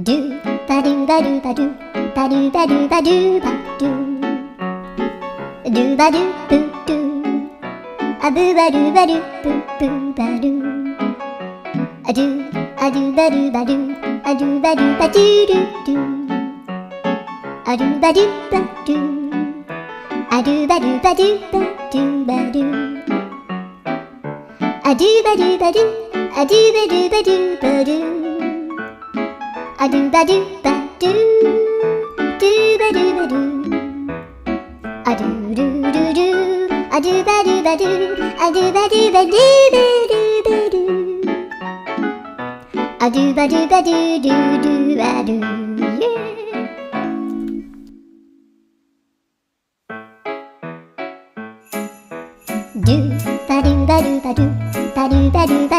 ドゥバドゥバドゥバドゥバドゥバドゥバドゥバドゥドゥバドゥブドゥアブバドゥバドゥブブバドゥアドゥアドゥバドゥバドゥアドゥバドゥバドゥドゥドゥアドゥバドゥバドゥアドゥバドゥバドゥバドゥバドゥアドゥバドゥバドゥアドゥバドゥバドゥバドゥアドゥバドゥバドゥドゥバドゥバドゥアドゥルルルアドゥバドゥバドゥアドゥバドゥバドゥバドゥバドゥアドゥバドゥバドゥドゥドゥバドゥドゥバドゥバドゥバドゥバドゥバドゥバ